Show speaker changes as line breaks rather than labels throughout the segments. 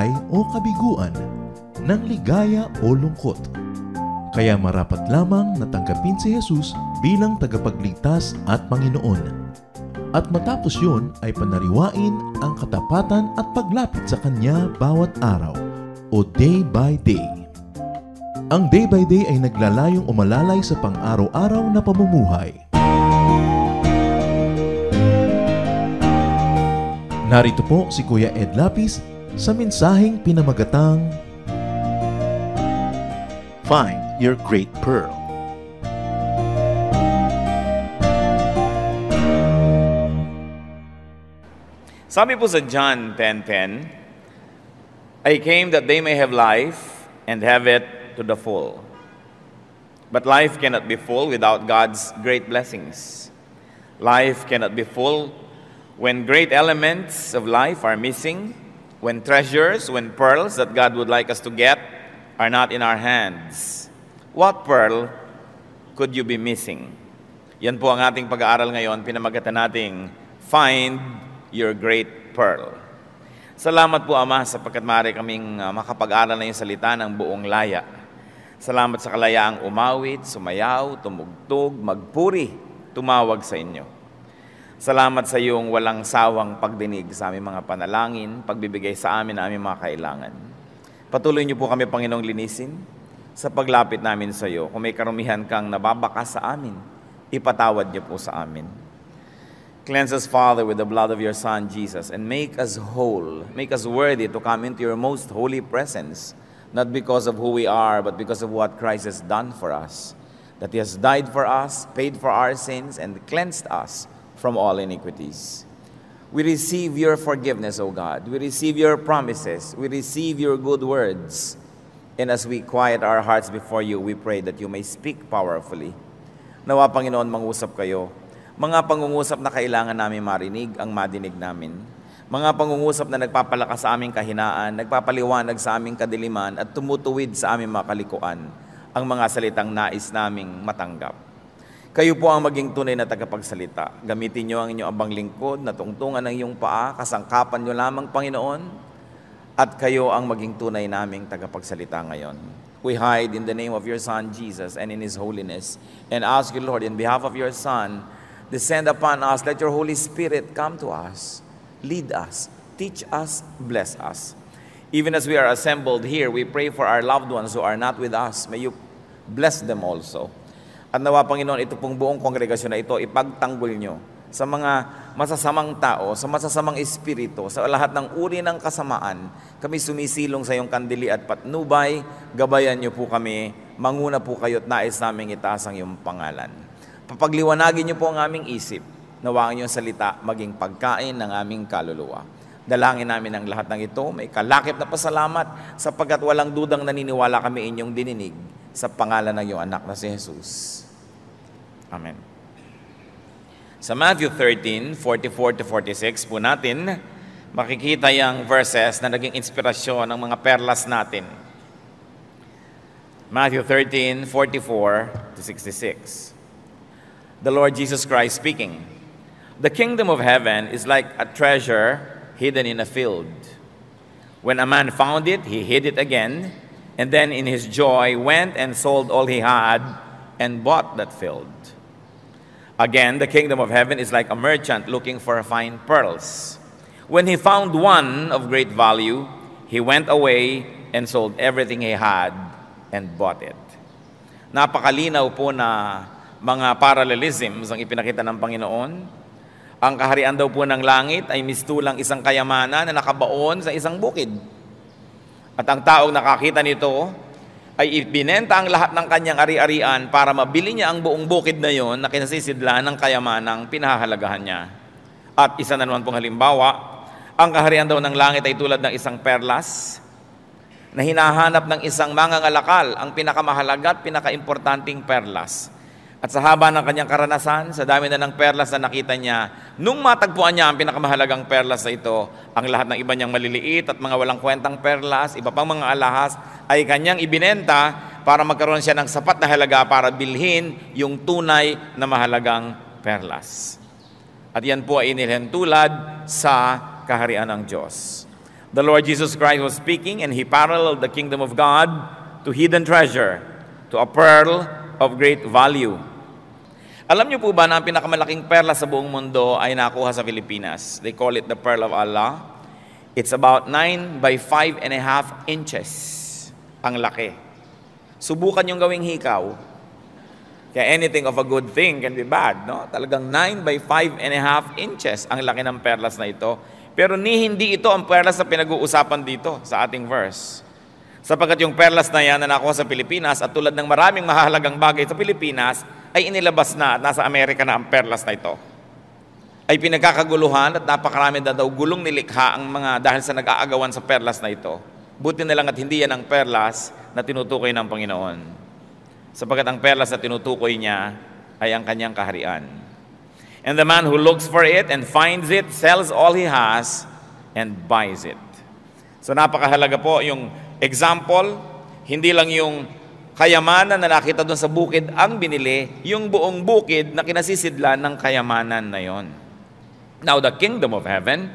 tagumpay o kabiguan, ng ligaya o lungkot. Kaya marapat lamang na tanggapin si Jesus bilang tagapagligtas at Panginoon. At matapos yun ay panariwain ang katapatan at paglapit sa Kanya bawat araw o day by day. Ang day by day ay naglalayong umalalay sa pang-araw-araw na pamumuhay. Narito po si Kuya Ed Lapis sa mensaheng pinamagatang
Find Your Great Pearl.
Sabi po sa John 10:10, I came that they may have life and have it to the full. But life cannot be full without God's great blessings. Life cannot be full when great elements of life are missing, when treasures, when pearls that God would like us to get are not in our hands. What pearl could you be missing? Yan po ang ating pag-aaral ngayon, pinamagatan nating Find Your Great Pearl. Salamat po, Ama, sapagkat maaari kaming makapag-aral na yung salita ng buong laya. Salamat sa kalayaang umawit, sumayaw, tumugtog, magpuri, tumawag sa inyo. Salamat sa iyong walang sawang pagdinig sa aming mga panalangin, pagbibigay sa amin na aming mga kailangan. Patuloy niyo po kami, Panginoong, linisin sa paglapit namin sa iyo. Kung may karumihan kang nababakas sa amin, ipatawad niyo po sa amin. Cleanse us, Father, with the blood of your Son, Jesus, and make us whole, make us worthy to come into your most holy presence, not because of who we are, but because of what Christ has done for us, that he has died for us, paid for our sins, and cleansed us from all iniquities. We receive your forgiveness, O God. We receive your promises. We receive your good words. And as we quiet our hearts before you, we pray that you may speak powerfully. Nawa, Panginoon, mangusap kayo. Mga pangungusap na kailangan namin marinig, ang madinig namin. Mga pangungusap na nagpapalakas sa aming kahinaan, nagpapaliwanag sa aming kadiliman, at tumutuwid sa aming mga kalikuan, ang mga salitang nais naming matanggap. Kayo po ang maging tunay na tagapagsalita. Gamitin niyo ang inyong abang lingkod na tungtungan ng iyong paa, kasangkapan niyo lamang, Panginoon, at kayo ang maging tunay naming tagapagsalita ngayon. We hide in the name of your Son, Jesus, and in His holiness, and ask you, Lord, in behalf of your Son, descend upon us. Let your Holy Spirit come to us, lead us, teach us, bless us. Even as we are assembled here, we pray for our loved ones who are not with us. May you bless them also. At nawa, Panginoon, ito pong buong kongregasyon na ito, ipagtanggol nyo sa mga masasamang tao, sa masasamang espiritu, sa lahat ng uri ng kasamaan. Kami sumisilong sa iyong kandili at patnubay. Gabayan nyo po kami. Manguna po kayo at nais naming itaas ang iyong pangalan. Papagliwanagin niyo po ang aming isip, nawa ang iyong salita maging pagkain ng aming kaluluwa. Dalangin namin ang lahat ng ito, may kalakip na pasalamat, sapagkat walang dudang naniniwala kami inyong dininig sa pangalan ng iyong anak na si Jesus. Amen. Sa Matthew 13:44-46 po natin, makikita yung verses na naging inspirasyon ng mga perlas natin. Matthew 13:44-66. The Lord Jesus Christ speaking. The kingdom of heaven is like a treasure hidden in a field. When a man found it, he hid it again, and then in his joy went and sold all he had and bought that field. Again, the kingdom of heaven is like a merchant looking for fine pearls. When he found one of great value, he went away and sold everything he had and bought it. Napakalinaw po na mga parallelisms ang ipinakita ng Panginoon. Ang kaharian daw po ng langit ay mistulang isang kayamanan na nakabaon sa isang bukid. At ang taong nakakita nito ay ibinenta ang lahat ng kanyang ari-arian para mabili niya ang buong bukid na yon na kinasisidlan ng kayamanang pinahahalagahan niya. At isa na naman pong halimbawa, ang kaharian daw ng langit ay tulad ng isang perlas na hinahanap ng isang mangangalakal, ang pinakamahalaga at pinakaimportanting perlas. At sa haba ng kanyang karanasan, sa dami na ng perlas na nakita niya, nung matagpuan niya ang pinakamahalagang perlas na ito, ang lahat ng iba niyang maliliit at mga walang kwentang perlas, iba pang mga alahas, ay kanyang ibinenta para magkaroon siya ng sapat na halaga para bilhin yung tunay na mahalagang perlas. At yan po ay inilhan tulad sa kaharian ng Diyos. The Lord Jesus Christ was speaking, and He paralleled the kingdom of God to hidden treasure, to a pearl of great value. Alam niyo po ba na ang pinakamalaking perla sa buong mundo ay nakuha sa Pilipinas? They call it the Pearl of Allah. It's about 9 by 5.5 inches. Ang laki. Subukan yung gawing hikaw. Kaya anything of a good thing can be bad, no? Talagang 9 by 5.5 inches ang laki ng perlas na ito. Pero hindi ito ang perlas na pinag-uusapan dito sa ating verse. Sapagkat yung perlas na yan na nakuha sa Pilipinas at tulad ng maraming mahalagang bagay sa Pilipinas, ay inilabas na at nasa Amerika na ang perlas na ito. Ay pinagkakaguluhan at napakarami na daw gulong nilikha ang mga dahil sa nag-aagawan sa perlas na ito. Buti na lang at hindi yan ang perlas na tinutukoy ng Panginoon. Sapagkat ang perlas na tinutukoy niya ay ang kanyang kaharian. And the man who looks for it and finds it, sells all he has and buys it. So napakahalaga po yung example, hindi lang yung kayamanan na nakita doon sa bukid ang binili, yung buong bukid na kinasisidlan ng kayamanan na yon. Now the kingdom of heaven,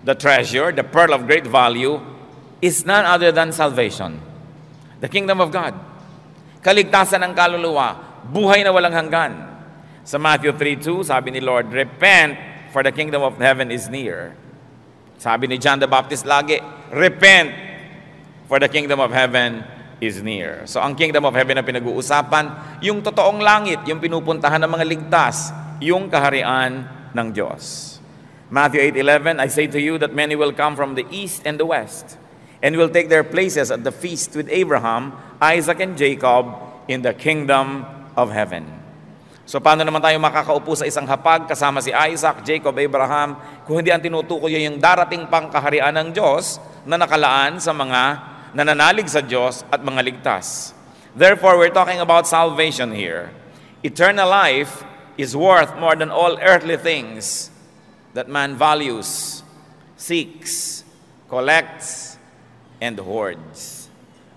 the treasure, the pearl of great value, is none other than salvation. The kingdom of God. Kaligtasan ng kaluluwa, buhay na walang hanggan. Sa Matthew 3:2, sabi ni Lord, repent, for the kingdom of heaven is near. Sabi ni John the Baptist lagi, repent, for the kingdom of heaven is near. So ang kingdom of heaven na pinag-uusapan, yung totoong langit, yung pinupuntahan ng mga ligtas, yung kaharian ng Diyos. Matthew 8:11, I say to you that many will come from the east and the west, and will take their places at the feast with Abraham, Isaac, and Jacob in the kingdom of heaven. So paano naman tayo makakaupo sa isang hapag kasama si Isaac, Jacob, Abraham, kung hindi ang tinutukoy yung darating pang kaharian ng Diyos na nakalaan sa mga nananalig sa Diyos at mga ligtas. Therefore, we're talking about salvation here. Eternal life is worth more than all earthly things that man values, seeks, collects, and hoards.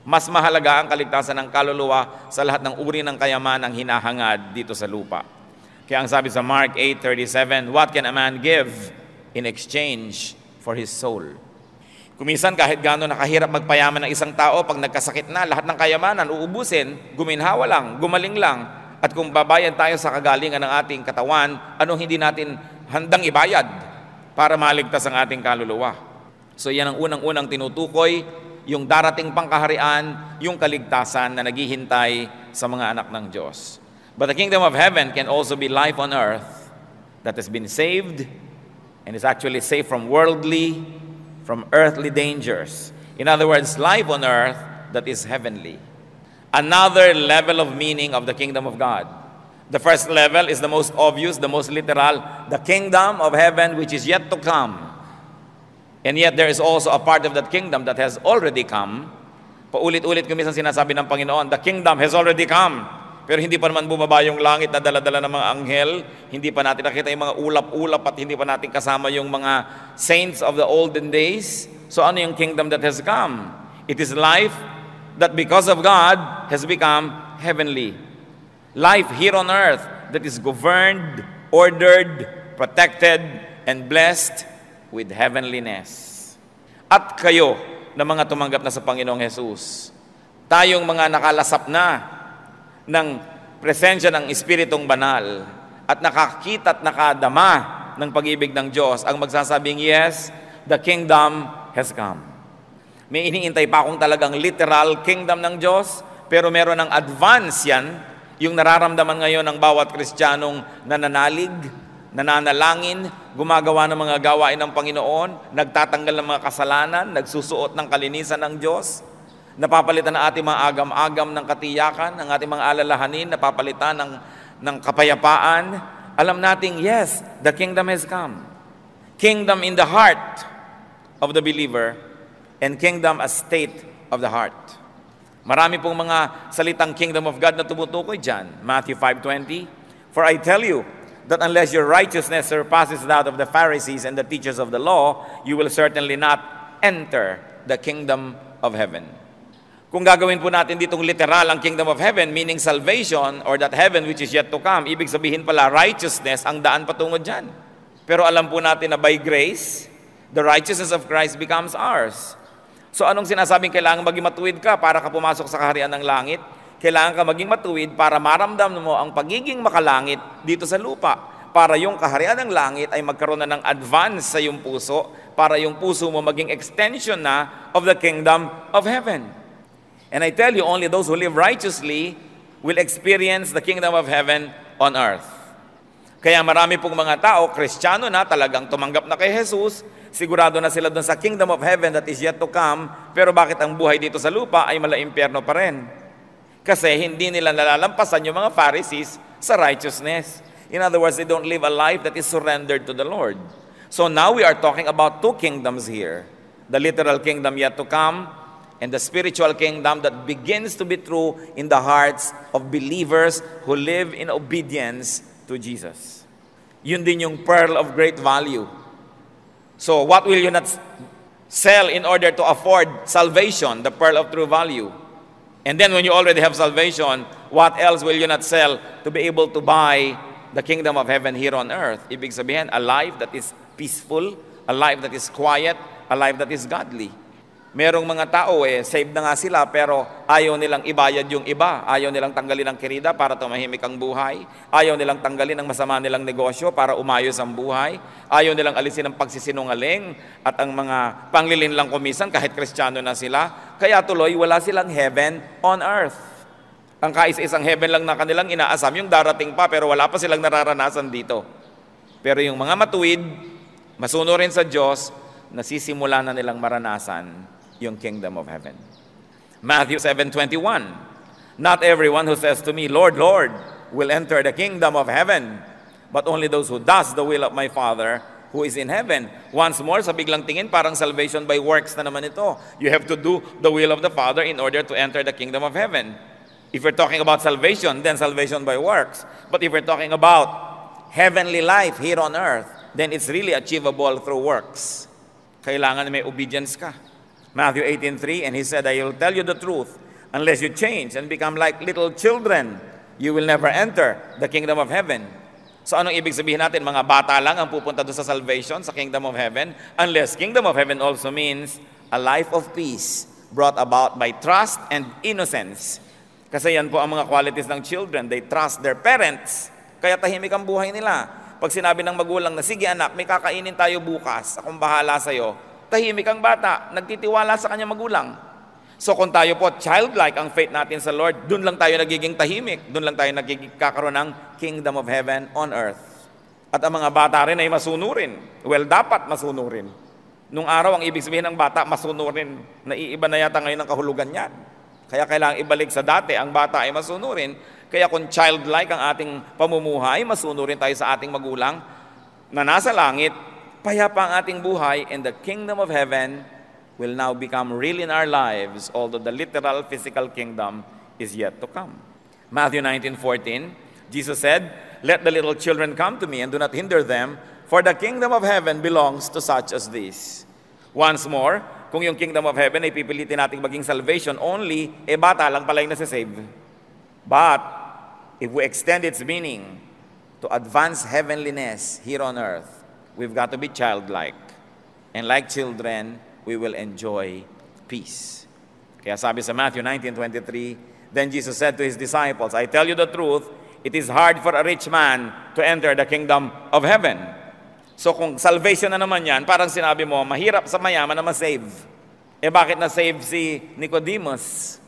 Mas mahalaga ang kaligtasan ng kaluluwa sa lahat ng uri ng kayamanang hinahangad dito sa lupa. Kaya ang sabi sa Mark 8:37, what can a man give in exchange for his soul? Kuminsan kahit gaano nakahirap magpayaman ng isang tao, pag nagkasakit na, lahat ng kayamanan uubusin, guminhawa lang, gumaling lang. At kung babayan tayo sa kagalingan ng ating katawan, anong hindi natin handang ibayad para maligtas ang ating kaluluwa? So yan ang unang-unang tinutukoy, yung darating pang kaharian, yung kaligtasan na naghihintay sa mga anak ng Diyos. But the kingdom of heaven can also be life on earth that has been saved and is actually saved from earthly dangers. In other words, life on earth that is heavenly. Another level of meaning of the kingdom of God. The first level is the most obvious, the most literal, the kingdom of heaven which is yet to come. And yet there is also a part of that kingdom that has already come. Paulit-ulit kuminsan sinasabi ng Panginoon, the kingdom has already come. Pero hindi pa naman bumaba yung langit na dala-dala ng mga anghel. Hindi pa natin nakita yung mga ulap-ulap at hindi pa natin kasama yung mga saints of the olden days. So ano yung kingdom that has come? It is life that because of God has become heavenly. Life here on earth that is governed, ordered, protected, and blessed with heavenliness. At kayo na mga tumanggap na sa Panginoong Jesus, tayong mga nakalasap na ng presensya ng Espiritong Banal at nakakita at nakadama ng pag-ibig ng Diyos, ang magsasabing, yes, the kingdom has come. May iniintay pa akong talagang literal kingdom ng Diyos, pero meron ng advance yan, yung nararamdaman ngayon ng bawat Kristiyanong nananalig, nananalangin, gumagawa ng mga gawain ng Panginoon, nagtatanggal ng mga kasalanan, nagsusuot ng kalinisan ng Diyos, napapalitan ng ating mga agam-agam ng katiyakan, ng ating mga alalahanin, napapalitan ng kapayapaan. Alam nating, yes, the kingdom has come. Kingdom in the heart of the believer and kingdom as state of the heart. Marami pong mga salitang kingdom of God na tumutukoy dyan. Matthew 5:20, for I tell you, that unless your righteousness surpasses that of the Pharisees and the teachers of the law, you will certainly not enter the kingdom of heaven. Kung gagawin po natin ditong literal ang kingdom of heaven, meaning salvation or that heaven which is yet to come, ibig sabihin pala righteousness ang daan patungo dyan. Pero alam po natin na by grace, The righteousness of Christ becomes ours. So anong sinasabing kailangan maging matuwid ka para ka pumasok sa kaharian ng langit? Kailangan ka maging matuwid para maramdaman mo ang pagiging makalangit dito sa lupa. Para yung kaharian ng langit ay magkaroon na ng advance sa iyong puso, para yung puso mo maging extension na of the kingdom of heaven. And I tell you, only those who live righteously will experience the kingdom of heaven on earth. Kaya marami pong mga tao, Kristiyano na, talagang tumanggap na kay Jesus, sigurado na sila doon sa kingdom of heaven that is yet to come, pero bakit ang buhay dito sa lupa ay mala-impyerno pa rin? Kasi hindi nila nalalampasan yung mga Pharisees sa righteousness. In other words, they don't live a life that is surrendered to the Lord. So now we are talking about two kingdoms here. The literal kingdom yet to come, and the spiritual kingdom that begins to be true in the hearts of believers who live in obedience to Jesus. Yun din yung pearl of great value. So what will you not sell in order to afford salvation, the pearl of true value? And then when you already have salvation, what else will you not sell to be able to buy the kingdom of heaven here on earth? Ibig sabihin, a life that is peaceful, a life that is quiet, a life that is godly. Merong mga tao saved na nga sila pero ayaw nilang ibayad yung iba. Ayaw nilang tanggalin ang kirida para tumahimik ang buhay. Ayaw nilang tanggalin ang masama nilang negosyo para umayos ang buhay. Ayaw nilang alisin ang pagsisinungaling at ang mga panglilinlang kumisan kahit Kristiyano na sila. Kaya tuloy, wala silang heaven on earth. Ang kaisa-isang heaven lang na kanilang inaasam, yung darating pa pero wala pa silang nararanasan dito. Pero yung mga matuwid, masunurin sa Diyos, nasisimula na nilang maranasan yung kingdom of heaven. Matthew 7:21, not everyone who says to me, Lord, Lord, will enter the kingdom of heaven, but only those who does the will of my Father who is in heaven. Once more, sa biglang tingin, parang salvation by works na naman ito. You have to do the will of the Father in order to enter the kingdom of heaven. If we're talking about salvation, then salvation by works. But if we're talking about heavenly life here on earth, then it's really achievable through works. Kailangan may obedience ka. Matthew 18:3, and he said, I will tell you the truth, unless you change and become like little children, you will never enter the kingdom of heaven. So anong ibig sabihin natin? Mga bata lang ang pupunta doon sa salvation, sa kingdom of heaven, unless kingdom of heaven also means a life of peace brought about by trust and innocence. Kasi yan po ang mga qualities ng children. They trust their parents. Kaya tahimik ang buhay nila. Pag sinabi ng magulang na, sige anak, may kakainin tayo bukas, akong bahala sa'yo, tahimik ang bata, nagtitiwala sa kanyang magulang. So kung tayo po, childlike ang faith natin sa Lord, dun lang tayo nagiging tahimik, dun lang tayo nagkakaroon ng kingdom of heaven on earth. At ang mga bata rin ay masunurin. Well, dapat masunurin. Nung araw, ang ibig sabihin ng bata, masunurin. Naiiba na yata ngayon ang kahulugan niyan. Kaya kailangang ibalik sa dati, ang bata ay masunurin. Kaya kung childlike ang ating pamumuhay, masunurin tayo sa ating magulang na nasa langit, payapa ang ating buhay, and the kingdom of heaven will now become real in our lives, although the literal physical kingdom is yet to come. Matthew 19:14, Jesus said, let the little children come to me and do not hinder them, for the kingdom of heaven belongs to such as these. Once more, kung yung kingdom of heaven ay pipilitin nating maging salvation only, bata lang pala yung nasasave. But if we extend its meaning to advance heavenliness here on earth, we've got to be childlike. And like children, we will enjoy peace. Kaya sabi sa Matthew 19:23, then Jesus said to His disciples, I tell you the truth, it is hard for a rich man to enter the kingdom of heaven. So kung salvation na naman yan, parang sinabi mo, mahirap sa mayaman na ma-save. Bakit na-save si Nicodemus?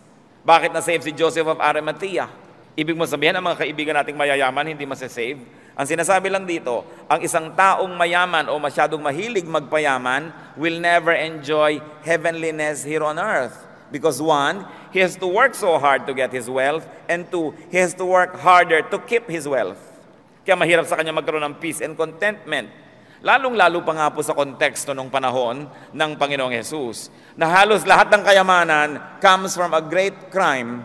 Bakit na-save si Joseph of Arimathea? Ibig mo sabihin, ang mga kaibigan nating mayayaman hindi masasave? Ang sinasabi lang dito, ang isang taong mayaman o masyadong mahilig magpayaman will never enjoy heavenliness here on earth. Because one, he has to work so hard to get his wealth, and two, he has to work harder to keep his wealth. Kaya mahirap sa kanya magkaroon ng peace and contentment. Lalong-lalo pa nga po sa konteksto ng panahon ng Panginoong Jesus, na halos lahat ng kayamanan comes from a great crime,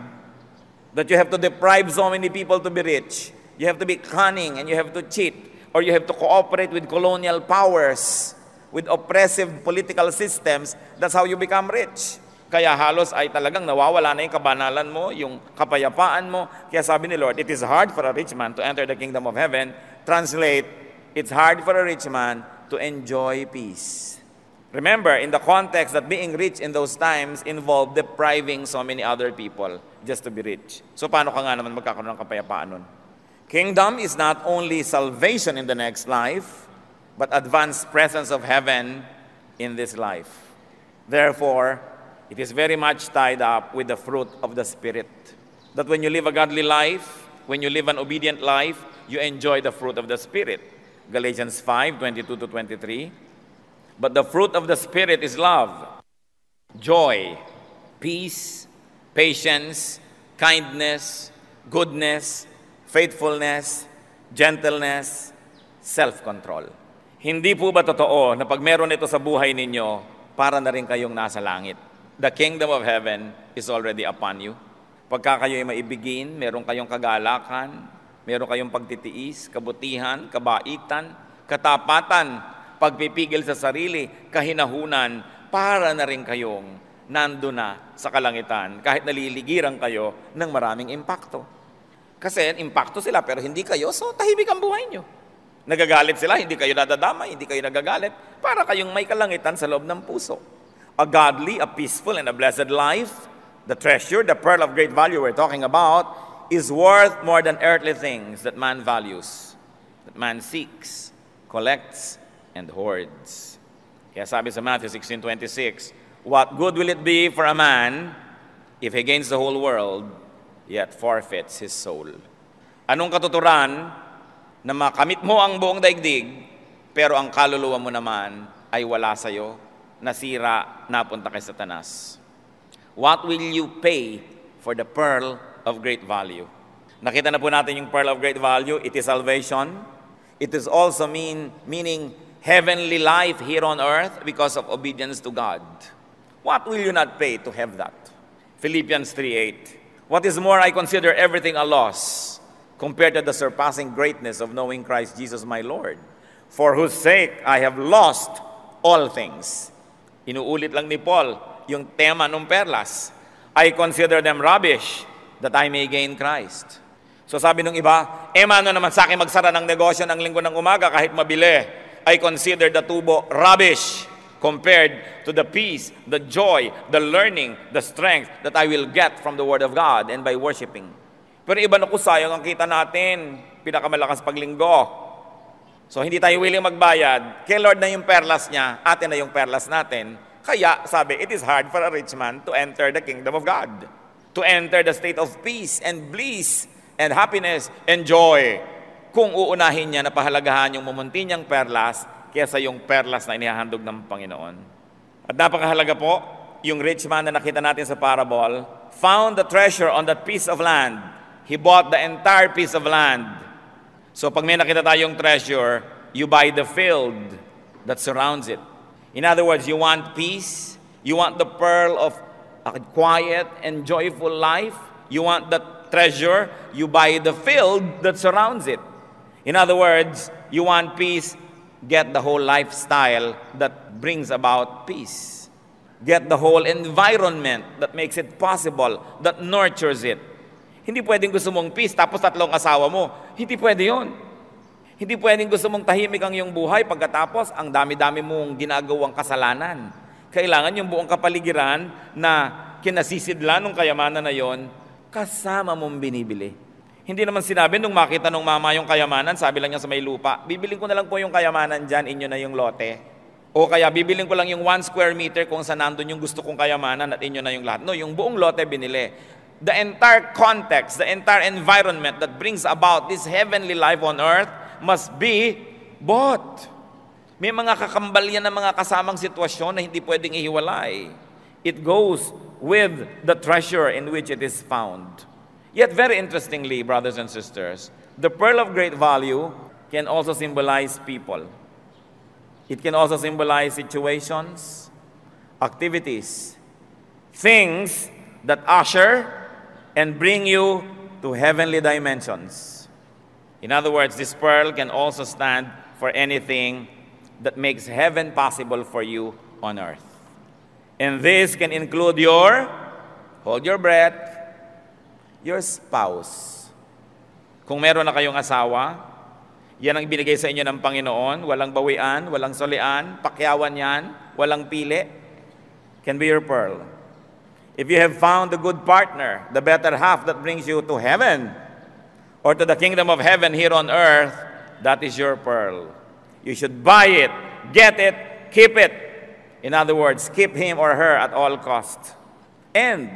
that you have to deprive so many people to be rich. You have to be cunning and you have to cheat, or you have to cooperate with colonial powers, with oppressive political systems. That's how you become rich. Kaya halos ay talagang nawawala na yung kabanalan mo, yung kapayapaan mo. Kaya sabi ni Lord, it is hard for a rich man to enter the kingdom of heaven. Translate, it's hard for a rich man to enjoy peace. Remember, in the context that being rich in those times involved depriving so many other people just to be rich. So paano ka nga naman magkakaroon ng kapayapaan nun? Kingdom is not only salvation in the next life, but advanced presence of heaven in this life. Therefore, it is very much tied up with the fruit of the Spirit. That when you live a godly life, when you live an obedient life, you enjoy the fruit of the Spirit. Galatians 5:22-23. But the fruit of the Spirit is love, joy, peace, patience, kindness, goodness, faithfulness, gentleness, self-control. Hindi po ba totoo na pag meron ito sa buhay ninyo, para na rin kayong nasa langit? The kingdom of heaven is already upon you. Pagka kayo'y maibigin, meron kayong kagalakan, meron kayong pagtitiis, kabutihan, kabaitan, katapatan, pagpipigil sa sarili, kahinahunan, para na rin kayong nando na sa kalangitan kahit naliligiran kayo ng maraming impakto. Kasi impakto sila pero hindi kayo, so tahimik ang buhay nyo. Nagagalit sila, hindi kayo nadadamay, hindi kayo nagagalit, para kayong may kalangitan sa loob ng puso. A godly, a peaceful, and a blessed life, the treasure, the pearl of great value we're talking about, is worth more than earthly things that man values, that man seeks, collects, and hoards. Kaya sabi sa Matthew 16:26, what good will it be for a man if he gains the whole world, yet forfeits his soul? Anong katuturan na makamit mo ang buong daigdig, pero ang kaluluwa mo naman ay wala sa'yo, nasira, napunta kay Satanas? What will you pay for the pearl of great value? Nakita na po natin yung pearl of great value. It is salvation. It is also meaning heavenly life here on earth because of obedience to God. What will you not pay to have that? Philippians 3:8. What is more, I consider everything a loss compared to the surpassing greatness of knowing Christ Jesus my Lord, for whose sake I have lost all things. Inuulit lang ni Paul yung tema ng perlas. I consider them rubbish that I may gain Christ. So sabi nung iba, mano naman sa akin magsara ng negosyo ng linggo ng umaga kahit mabili. I consider the tubo rubbish compared to the peace, the joy, the learning, the strength that I will get from the Word of God and by worshiping. Pero iba na sayang ang kita natin, pinakamalakas paglinggo. So hindi tayo willing magbayad. Kay Lord na yung perlas niya, atin na yung perlas natin. Kaya sabi, it is hard for a rich man to enter the kingdom of God, to enter the state of peace and bliss and happiness and joy, kung uunahin niya na pahalagahan yung mumunti niyang perlas kaysa yung perlas na inihahandog ng Panginoon. At napakahalaga po, yung rich man na nakita natin sa parable, found the treasure on that piece of land. He bought the entire piece of land. So pag may nakita tayong treasure, you buy the field that surrounds it. In other words, you want peace, you want the pearl of a quiet and joyful life, you want that treasure, you buy the field that surrounds it. In other words, you want peace, get the whole lifestyle that brings about peace. Get the whole environment that makes it possible, that nurtures it. Hindi pwedeng gusto mong peace tapos 3 asawa mo. Hindi pwede yun. Hindi pwedeng gusto mong tahimik ang iyong buhay pagkatapos ang dami-dami mong ginagawang kasalanan. Kailangan yung buong kapaligiran na kinasisidlan ng kayamanan na yon, kasama mong binibili. Hindi naman sinabi nung makita nung mama yung kayamanan, sabi lang niya sa may lupa, bibiling ko na lang po yung kayamanan dyan, inyo na yung lote. O kaya bibiling ko lang yung 1 square meter kung saan nandun yung gusto kong kayamanan at inyo na yung lahat. No, yung buong lote binili. The entire context, the entire environment that brings about this heavenly life on earth must be bought. May mga kakambal yan na mga kasamang sitwasyon na hindi pwedeng ihiwalay. It goes with the treasure in which it is found. Yet very interestingly, brothers and sisters, the pearl of great value can also symbolize people. It can also symbolize situations, activities, things that usher and bring you to heavenly dimensions. In other words, this pearl can also stand for anything that makes heaven possible for you on earth. And this can include hold your breath, your spouse. Kung meron na kayong asawa, yan ang binigay sa inyo ng Panginoon, walang bawian, walang solian, pakyawan yan. walang pili, can be your pearl. If you have found a good partner, the better half that brings you to heaven or to the kingdom of heaven here on earth, that is your pearl. You should buy it, get it, keep it. In other words, keep him or her at all cost. And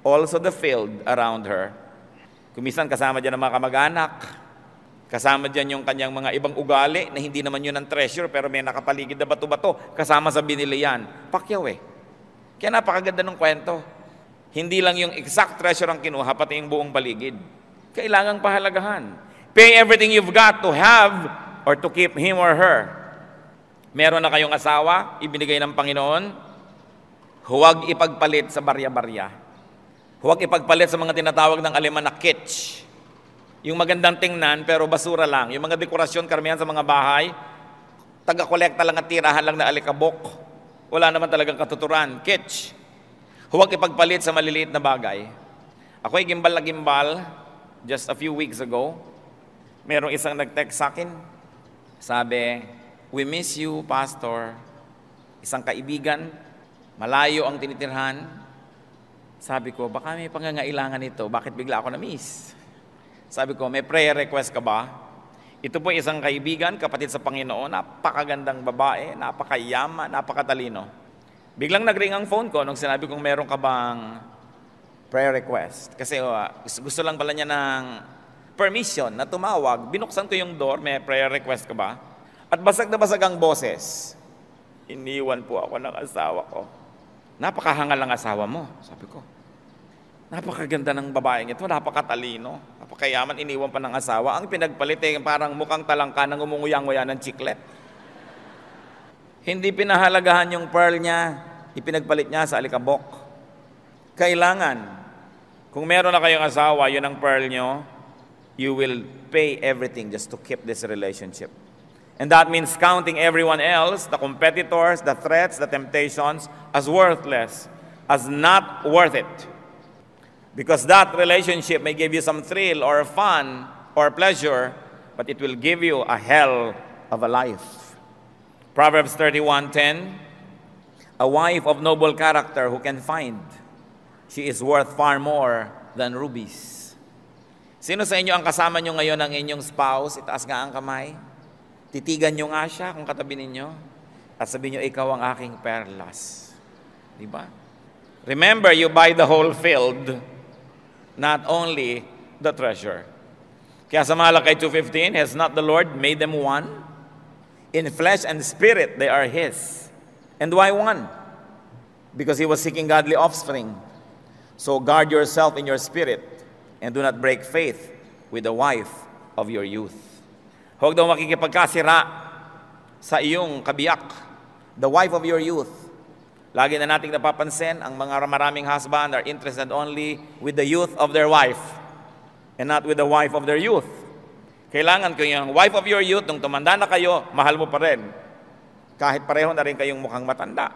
also the field around her. Kumisan kasama dyan ang mga kamag-anak, kasama dyan yung kanyang mga ibang ugali na hindi naman yun ang treasure pero may nakapaligid na bato-bato, kasama sa binili yan. Pakyaw eh. Kaya napakaganda ng kwento. Hindi lang yung exact treasure ang kinuha, pati yung buong paligid. Kailangang pahalagahan. Pay everything you've got to have or to keep him or her. Meron na kayong asawa, ibinigay ng Panginoon, huwag ipagpalit sa barya-barya. Huwag ipagpalit sa mga tinatawag ng Aleman na kitsch. Yung magandang tingnan pero basura lang. Yung mga dekorasyon, karamihan sa mga bahay, taga-kolekta lang at tirahan lang na alikabok. Wala naman talagang katuturan. Kitsch. Huwag ipagpalit sa maliliit na bagay. Ako'y gimbal na gimbal just a few weeks ago. Merong isang nag-text sa akin. Sabi, "We miss you, Pastor." Isang kaibigan, malayo ang tinitirhan. Sabi ko, baka may pangangailangan ito. Bakit bigla ako na-miss? Sabi ko, may prayer request ka ba? Ito po isang kaibigan, kapatid sa Panginoon, napakagandang babae, napakayaman, napakatalino. Biglang nag-ring ang phone ko nung sinabi kong meron ka bang prayer request. Kasi gusto lang pala niya ng permission na tumawag. Binuksan ko yung door, may prayer request ka ba? At basag na basag ang boses. Iniwan po ako ng asawa ko. Napakahangal ang asawa mo, sabi ko. Napakaganda ng babaeng ito, napakatalino, napakayaman, iniwan pa ng asawa. Ang pinagpalit parang mukhang talangka ng umunguya-nguya ng chiclet. Hindi pinahalagahan yung pearl niya, ipinagpalit niya sa alikabok. Kailangan, kung meron na kayong asawa, yun ang pearl nyo, you will pay everything just to keep this relationship. And that means counting everyone else, the competitors, the threats, the temptations, as worthless, as not worth it. Because that relationship may give you some thrill or fun or pleasure, but it will give you a hell of a life. Proverbs 31:10, a wife of noble character who can find, she is worth far more than rubies. Sino sa inyo ang kasama nyo ngayon ng inyong spouse? Itaas nga ang kamay. Titigan nyo nga siya kung katabi ninyo. At sabihin nyo, ikaw ang aking perlas. Diba? Remember, you buy the whole field, not only the treasure. Kaya sa Malakay 2:15, has not the Lord made them one? In flesh and spirit, they are His. And why one? Because He was seeking godly offspring. So guard yourself in your spirit and do not break faith with the wife of your youth. Huwag daw makikipagkasira sa iyong kabiyak, the wife of your youth. Lagi na nating napapansin, ang mga maraming husband are interested only with the youth of their wife and not with the wife of their youth. Kailangan ko yung wife of your youth, nung tumanda na kayo, mahal mo pa rin. Kahit pareho na rin kayong mukhang matanda.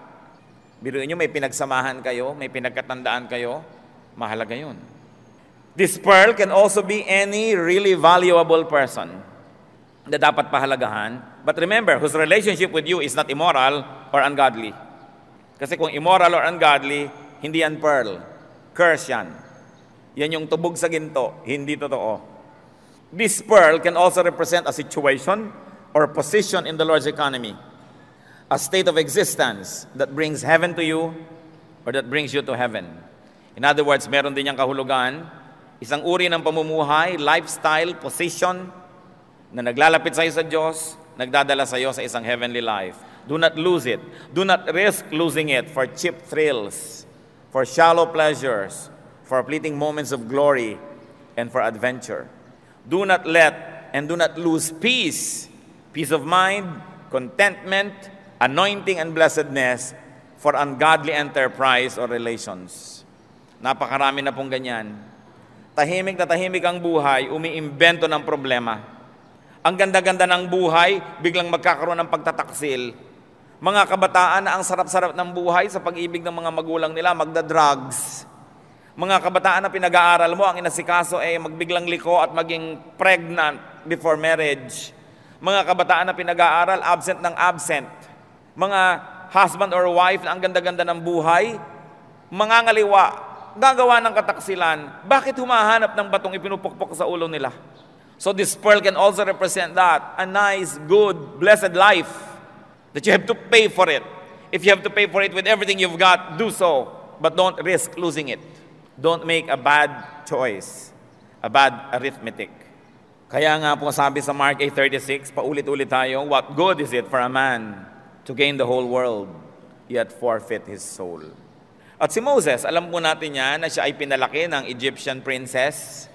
Biruin nyo, may pinagsamahan kayo, may pinagkatandaan kayo, mahalaga yun. This pearl can also be any really valuable person na dapat pahalagahan. But remember, whose relationship with you is not immoral or ungodly. Kasi kung immoral or ungodly, hindi yan pearl. Curse yan. Yan yung tubog sa ginto, hindi totoo. This pearl can also represent a situation or position in the Lord's economy. A state of existence that brings heaven to you or that brings you to heaven. In other words, meron din niyang kahulugan, isang uri ng pamumuhay, lifestyle, position, na naglalapit sa iyo sa Diyos, nagdadala sa iyo sa isang heavenly life. Do not lose it. Do not risk losing it for cheap thrills, for shallow pleasures, for fleeting moments of glory, and for adventure. Do not let and do not lose peace, peace of mind, contentment, anointing, and blessedness for ungodly enterprise or relations. Napakarami na pong ganyan. Tahimik na tahimik ang buhay, umiimbento ng problema. Ang ganda-ganda ng buhay, biglang magkakaroon ng pagtataksil. Mga kabataan na ang sarap-sarap ng buhay sa pag-ibig ng mga magulang nila, magda-drugs. Mga kabataan na pinag-aaral mo, ang inasikaso ay magbiglang liko at maging pregnant before marriage. Mga kabataan na pinag-aaral, absent ng absent. Mga husband or wife na ang ganda-ganda ng buhay, mangangaliwa, gagawa ng kataksilan, bakit humahanap ng batong ipinupukpok sa ulo nila? So this pearl can also represent that, a nice, good, blessed life, that you have to pay for it. If you have to pay for it with everything you've got, do so, but don't risk losing it. Don't make a bad choice, a bad arithmetic. Kaya nga po sabi sa Mark 8:36, paulit-ulit tayo, what good is it for a man to gain the whole world, yet forfeit his soul? At si Moses, alam po natin yan na siya ay pinalaki ng Egyptian princess.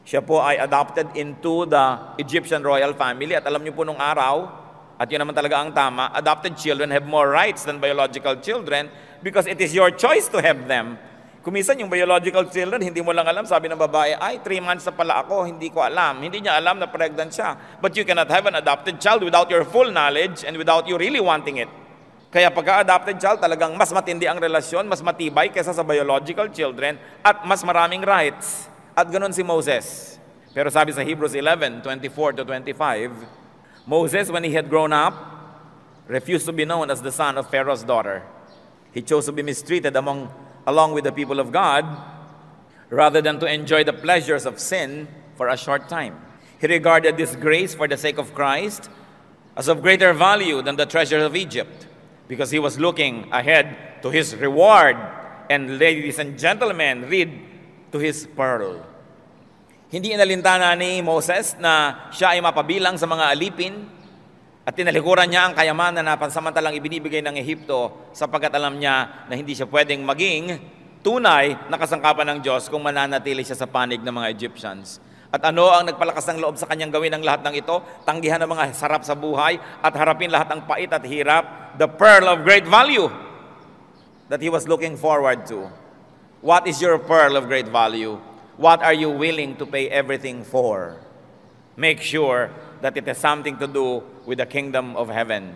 Siya po ay adopted into the Egyptian royal family. At alam niyo po nung araw, at yun naman talaga ang tama, adopted children have more rights than biological children because it is your choice to have them. Kumisan yung biological children, hindi mo lang alam, sabi ng babae, ay, 3 months na pala ako, hindi ko alam. Hindi niya alam na pregnant siya. But you cannot have an adopted child without your full knowledge and without you really wanting it. Kaya pagka-adopted child, talagang mas matindi ang relasyon, mas matibay kaysa sa biological children, at mas maraming rights. At ganun si Moses. Pero sabi sa Hebrews 11:24-25, Moses, when he had grown up, refused to be known as the son of Pharaoh's daughter. He chose to be mistreated along with the people of God, rather than to enjoy the pleasures of sin for a short time. He regarded this grace for the sake of Christ as of greater value than the treasure of Egypt, because he was looking ahead to his reward. And ladies and gentlemen, read to his pearl. Hindi inalintana ni Moses na siya ay mapabilang sa mga alipin, at tinalikuran niya ang kayamanan na pansamantalang ibinibigay ng Ehipto sapagkat alam niya na hindi siya pwedeng maging tunay na kasangkapan ng Diyos kung mananatili siya sa panig ng mga Egyptians. At ano ang nagpalakas ng loob sa kanyang gawin ang lahat ng ito? Tanggihan ang mga sarap sa buhay at harapin lahat ng pait at hirap, the pearl of great value that he was looking forward to. What is your pearl of great value? What are you willing to pay everything for? Make sure that it has something to do with the kingdom of heaven.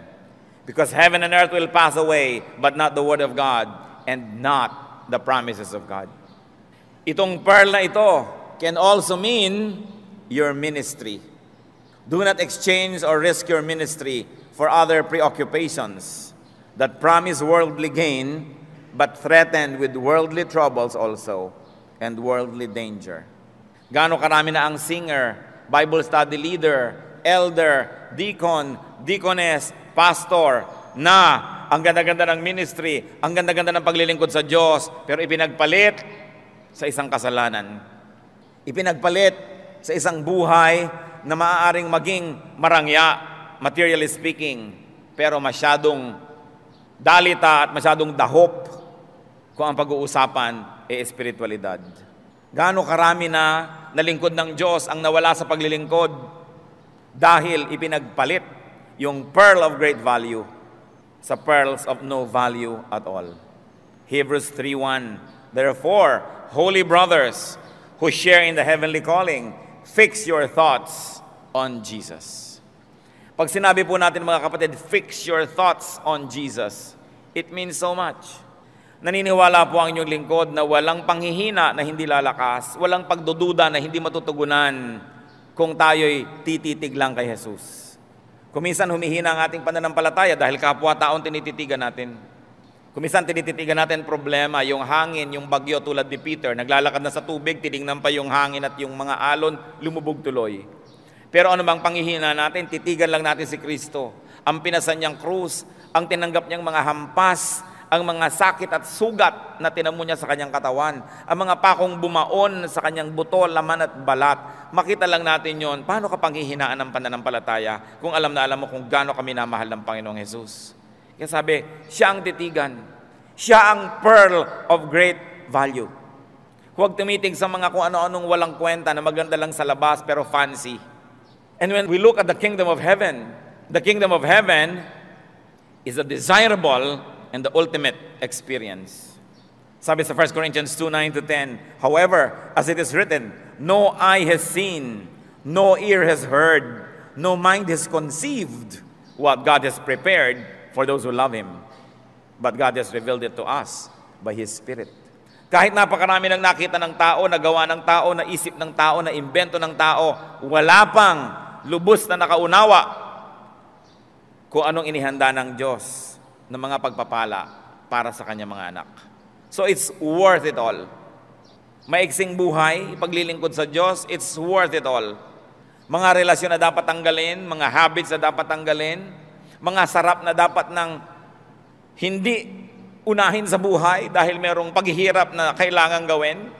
Because heaven and earth will pass away, but not the word of God and not the promises of God. Itong pearl na ito can also mean your ministry. Do not exchange or risk your ministry for other preoccupations that promise worldly gain, but threatened with worldly troubles also and worldly danger. Gaano karami na ang singer, Bible study leader, elder, deacon, deaconess, pastor, na ang ganda-ganda ng ministry, ang ganda-ganda ng paglilingkod sa Diyos, pero ipinagpalit sa isang kasalanan. Ipinagpalit sa isang buhay na maaaring maging marangya, materially speaking, pero masyadong dalita at masyadong dahop kung ang pag-uusapan ay espiritualidad. Gaano karami na nalingkod ng Diyos ang nawala sa paglilingkod dahil ipinagpalit yung pearl of great value sa pearls of no value at all. Hebrews 3:1, therefore, holy brothers who share in the heavenly calling, fix your thoughts on Jesus. Pag sinabi po natin mga kapatid, fix your thoughts on Jesus, it means so much. Naniniwala po ang inyong lingkod na walang panghihina na hindi lalakas, walang pagdududa na hindi matutugunan kung tayo'y tititig lang kay Jesus. Kuminsan humihina ang ating pananampalataya dahil kapwa-taon tinititigan natin. Kuminsan tinititigan natin problema, yung hangin, yung bagyo tulad ni Peter, naglalakad na sa tubig, tinignan pa yung hangin at yung mga alon, lumubog tuloy. Pero anumang panghihina natin, titigan lang natin si Kristo. Ang pinasan niyang krus, ang tinanggap niyang mga hampas, ang mga sakit at sugat na tinamo niya sa kanyang katawan, ang mga pakong bumaon sa kanyang buto, laman at balat. Makita lang natin yon. Paano ka panghihinaan ng pananampalataya kung alam na alam mo kung gaano kami namahal ng Panginoong Jesus? Kaya sabi, siya ang titigan. Siya ang pearl of great value. Huwag tumitig sa mga kung ano-anong walang kwenta na maganda lang sa labas pero fancy. And when we look at the kingdom of heaven is a desirable and the ultimate experience. Sabi sa 1 Corinthians 2:9-10, however, as it is written, no eye has seen, no ear has heard, no mind has conceived what God has prepared for those who love Him. But God has revealed it to us by His Spirit. Kahit napakarami ng nakita ng tao, nagawa ng tao, naisip ng tao, naimbento ng tao, wala pang lubos na nakaunawa kung anong inihanda ng Diyos ng mga pagpapala para sa kanyang mga anak. So it's worth it all. Maiksing buhay, paglilingkod sa Diyos, it's worth it all. Mga relasyon na dapat tanggalin, mga habits na dapat tanggalin, mga sarap na dapat nang hindi unahin sa buhay dahil merong paghihirap na kailangan gawin,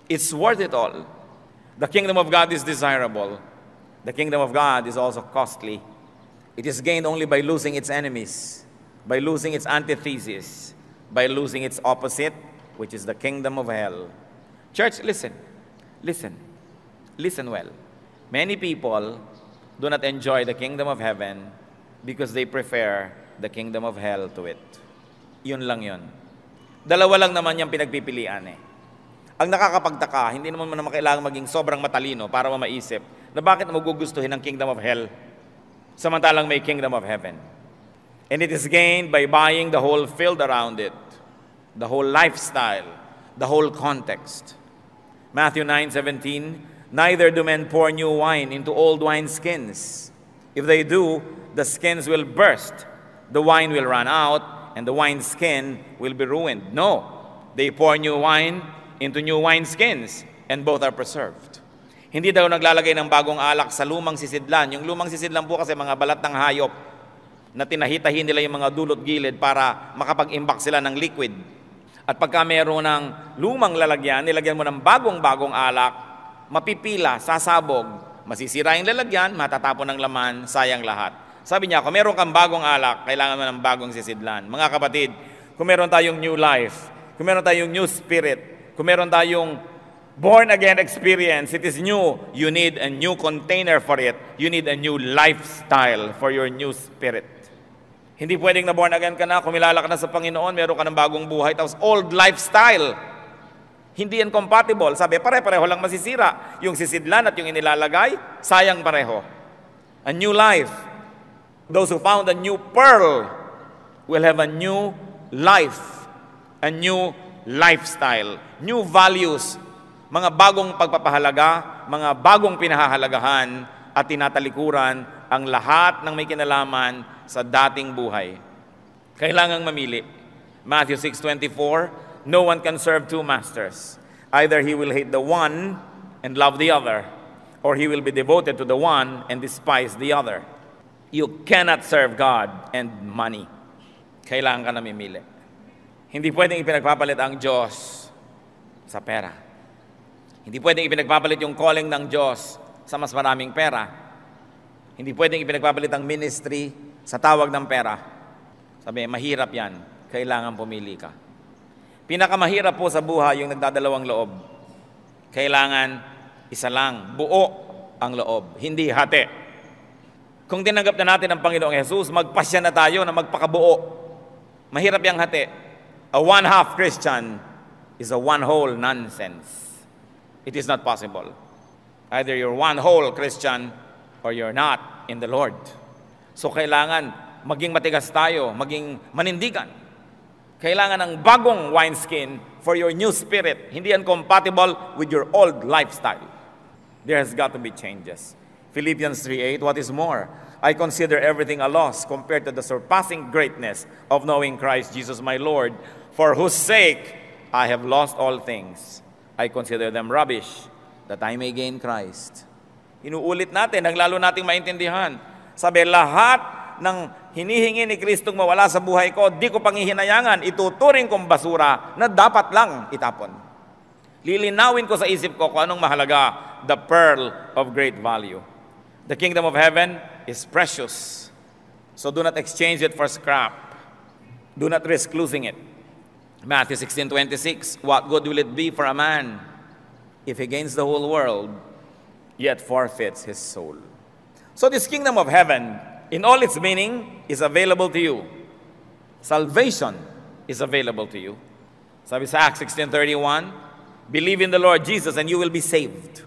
it's worth it all. The kingdom of God is desirable. The kingdom of God is also costly. It is gained only by losing its enemies, by losing its antithesis, by losing its opposite, which is the kingdom of hell. Church, listen. Listen. Listen well. Many people do not enjoy the kingdom of heaven because they prefer the kingdom of hell to it. Yun lang yun. Dalawa lang naman yung pinagpipilian eh. Ang nakakapagtaka, hindi naman kailangan maging sobrang matalino para maisip na bakit mo gugustuhin ang kingdom of hell samantalang may kingdom of heaven. And it is gained by buying the whole field around it, the whole lifestyle, the whole context. Matthew 9:17, neither do men pour new wine into old wineskins. If they do, the skins will burst, the wine will run out, and the wineskin will be ruined. No, they pour new wine into new wineskins, and both are preserved. Hindi daw naglalagay ng bagong alak sa lumang sisidlan. Yung lumang sisidlan po kasi mga balat ng hayop na tinahitahin nila yung mga dulot gilid para makapag-imbak sila ng liquid. At pagka meron ng lumang lalagyan, nilagyan mo ng bagong alak, mapipila, sasabog, masisira yung lalagyan, matatapon ng laman, sayang lahat. Sabi niya, kung meron kang bagong alak, kailangan mo ng bagong sisidlan. Mga kapatid, kung meron tayong new life, kung meron tayong new spirit, kung meron tayong born again experience, it is new. You need a new container for it. You need a new lifestyle for your new spirit. Hindi pwedeng na born again ka na, kumilala ka na sa Panginoon, meron ka ng bagong buhay, tapos old lifestyle. Hindi yan compatible. Sabi, pare-pareho lang masisira. Yung sisidlan at yung inilalagay, sayang pareho. A new life. Those who found a new pearl will have a new life, a new lifestyle, new values, mga bagong pagpapahalaga, mga bagong pinahahalagahan at tinatalikuran ang lahat ng may kinalaman sa dating buhay. Kailangang mamili. Matthew 6:24, no one can serve two masters. Either he will hate the one and love the other, or he will be devoted to the one and despise the other. You cannot serve God and money. Kailangan ka na mamili. Hindi pwedeng ipinagpapalit ang Diyos sa pera. Hindi pwedeng ipinagpapalit yung calling ng Diyos sa mas maraming pera. Hindi pwedeng ipinagpapalit ang ministry sa tawag ng pera. Sabi, mahirap yan. Kailangan pumili ka. Pinakamahirap po sa buhay yung nagdadalawang loob. Kailangan isa lang. Buo ang loob. Hindi hati. Kung tinanggap na natin ang Panginoong Jesus, magpasya na tayo na magpakabuo. Mahirap yung hati. A one-half Christian is a one-whole nonsense. It is not possible. Either you're one-whole Christian or you're not in the Lord. So kailangan maging matigas tayo, maging manindigan. Kailangan ng bagong wineskin for your new spirit. Hindi yan compatible with your old lifestyle. There has got to be changes. Philippians 3:8, what is more, I consider everything a loss compared to the surpassing greatness of knowing Christ Jesus my Lord, for whose sake I have lost all things. I consider them rubbish, that I may gain Christ. Inuulit natin, naglalo nating maintindihan. Sabi, lahat ng hinihingi ni Kristong mawala sa buhay ko, di ko panghihinayangan, ituturing kong basura na dapat lang itapon. Lilinawin ko sa isip ko kung anong mahalaga, the pearl of great value. The kingdom of heaven is precious. So do not exchange it for scrap. Do not risk losing it. Matthew 16:26, what good will it be for a man if he gains the whole world, yet forfeits his soul? So this kingdom of heaven, in all its meaning, is available to you. Salvation is available to you. Sabi sa Acts 16:31, believe in the Lord Jesus and you will be saved,